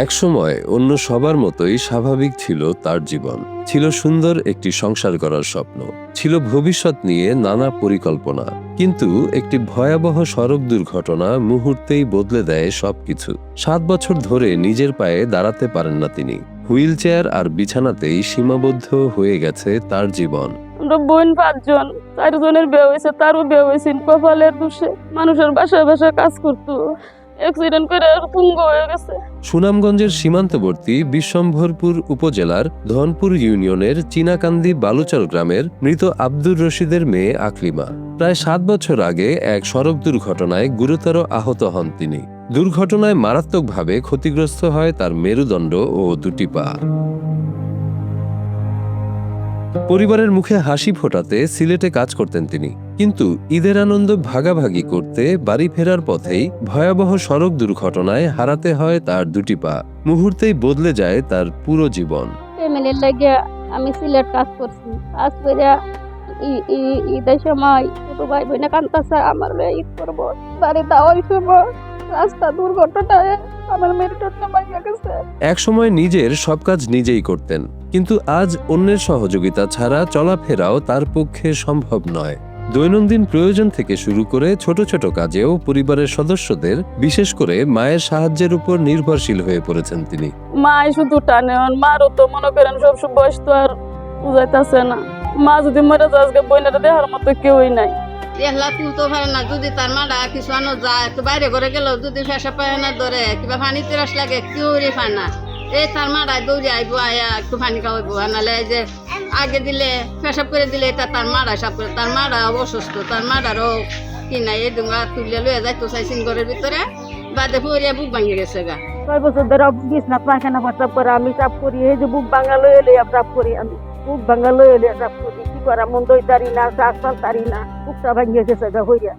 একসময় অন্য সবার মতোই স্বাভাবিক ছিল তার জীবন। ছিল সুন্দর একটি সংসার করার স্বপ্ন, ছিল ভবিষ্যৎ নিয়ে নানা পরিকল্পনা। কিন্তু একটি ভয়াবহ সড়ক দুর্ঘটনা মুহূর্তেই বদলে দেয় সবকিছু। 7 বছর ধরে নিজের পায়ে দাঁড়াতে পারেন না তিনি। হুইল চেয়ার আর বিছানাতেই সীমাবদ্ধ হয়ে গেছে তার জীবন। আমরা বোন 5 জন, 4 জনের বিয়ে হয়েছে, তারও বিয়ে হয়েছে কপালের দোষে। মানুষের বাসায় বাসায় কাজ করতো, অ্যাক্সিডেন্ট করে পুঙ্গ হয়ে গেছে। সুনামগঞ্জের সীমান্তবর্তী বিশ্বম্ভরপুর উপজেলার ধনপুর ইউনিয়নের চীনাকান্দি বালুচর গ্রামের মৃত আব্দুর রশিদের মেয়ে আকলিমা প্রায় 7 বছর আগে এক সড়ক দুর্ঘটনায় গুরুতর আহত হন তিনি। দুর্ঘটনায় মারাত্মকভাবে ক্ষতিগ্রস্ত হয় তার মেরুদণ্ড ও দুটি পা। পরিবারের মুখে হাসি ফোটাতে সিলেটে কাজ করতেন তিনি, কিন্তু ঈদের আনন্দ ভাগাভাগি করতে বাড়ি ফেরার পথেই ভয়াবহ সড়ক দুর্ঘটনায় হারাতে হয় তার দুটি পা। মুহূর্তেই বদলে যায় তার পুরো জীবন। ফ্যামিলির লাগে আমি সিলেট কাজ করছি, কাজ করে ঈদের সময় ছোট ভাই বোনে কান্তাছে আমার ঈদ করবো। বাড়িতে ওই সময় রাস্তা দুর্ঘটনায় আমার মেরুদণ্ড ভেঙে গেছে। একসময় নিজের সব কাজ নিজেই করতেন, কিন্তু আজ অন্যের সহযোগিতা ছাড়া চলাফেরাও তার পক্ষে সম্ভব নয়। দৈনন্দিন প্রয়োজন থেকে শুরু করে ছোট ছোট কাজেও পরিবারের সদস্যদের, বিশেষ করে মায়ের সাহায্যের উপর নির্ভরশীল হয়ে পড়েছেন তিনি। মাই শুধু টানে, মারও তো মনে করেন সব বয়স তো আর বুঝাইতেছে না। মা যদি মরে যায় আজকে বোনেরা দেখার মতো কেউই নাই। এহলা তুলতে পারে না, যদি তার মাডা কিছু আনো যায় একটু বাইরে করে গেল, যদি ফেসা পায় না ধরে কিংবা পানি তেরাস লাগে কেউ পায় না। এই তার মাডায় দৌড়ে আইবো, আয়া একটু পানি খাওয়াইবো, নাহলে এই যে আগে দিলে পেশাব করে দিলে এটা তার মাডা সাপ করে। তার মাডা অসুস্থ, তার মাডারও কি নাই, এই ডুঙ্গা তুলে লয়ে যাইতো চাইছেন ঘরের ভিতরে, বাদে পড়িয়া বুক ভাঙে গেছে গা। 6 বছর ধরে বিছনা পায়খানা প্রস্রাব করে, আমি চাপ করি, এই যে বুক ভাঙা লয়ে লইয়া চাপ করি, আমি বুক ভাঙা লয়ে লইয়া চাপ করি। কি করা মন দইতারি না, শ্বাস পালতারি না, বুকটা ভাঙিয়ে গেছে গা হইয়া।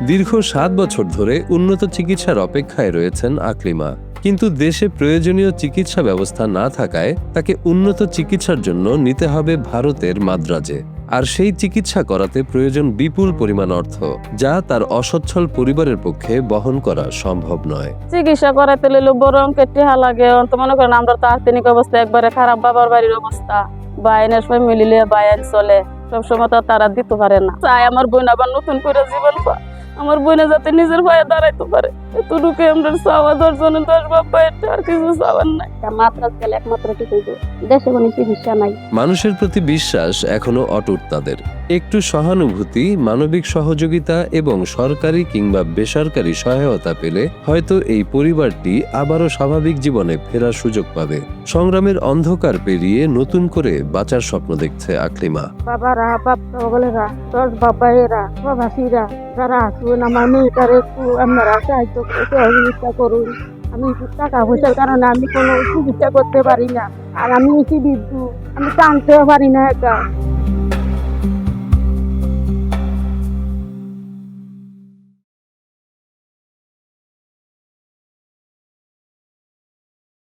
দীর্ঘ 7 বছর ধরে উন্নত চিকিৎসার অপেক্ষায় রয়েছেন আকলিমা, কিন্তু দেশে প্রয়োজনীয় চিকিৎসা ব্যবস্থা না থাকায় তাকে উন্নত চিকিৎসার জন্য নিতে হবে ভারতের মাদ্রাজে। আর সেই চিকিৎসা করাতে প্রয়োজন বিপুল পরিমাণ অর্থ, যা তার অসচ্ছল পরিবারের পক্ষে বহন করা সম্ভব নয়। চিকিৎসা করাতে লইলে বড় অঙ্কের টেহা লাগে। তো মনে করেন আমরা তো আর্থিক অবস্থা একবারে খারাপ, বাবার বাড়ির অবস্থা, বাইনের ফ্যামিলি লিয়ে বাইন চলে, সবসময় তো তারা দিতে পারে না। চাই আমার বোন আবার নতুন করে জীবন পায়, আমার বোনে যাতে নিজের পায়ে দাঁড়াইতে পারে। এতটুকু আমরা চাওয়া, 10 জনের 10 বাবা, এটা আর কিছু চাওয়ার নাই। মাত্রাজ গেলে একমাত্র ঠিক হইব, দেশে কোনো চিকিৎসা নাই। মানুষের প্রতি বিশ্বাস এখনো অটুট তাদের। একটু সহানুভূতি, মানবিক সহযোগিতা এবং সরকারি কিংবা বেসরকারি সহায়তা পেলে হয়তো এই পরিবারটি আবারও স্বাভাবিক জীবনে ফেরার সুযোগ পাবে। সংগ্রামের অন্ধকার পেরিয়ে নতুন করে বাঁচার স্বপ্ন দেখছে আকলিমা। বাবারা, বাবা, 10 বাবাইরা, প্রবাসীরা যারা আসুন, আমার মেয়েটার একটু আপনারা সাহায্য করে সহযোগিতা করুন। আমি টাকা পয়সার কারণে আমি কোনো চিকিৎসা করতে পারি না, আর আমি বিদ্যুৎ আমি টানতেও পারি না একা।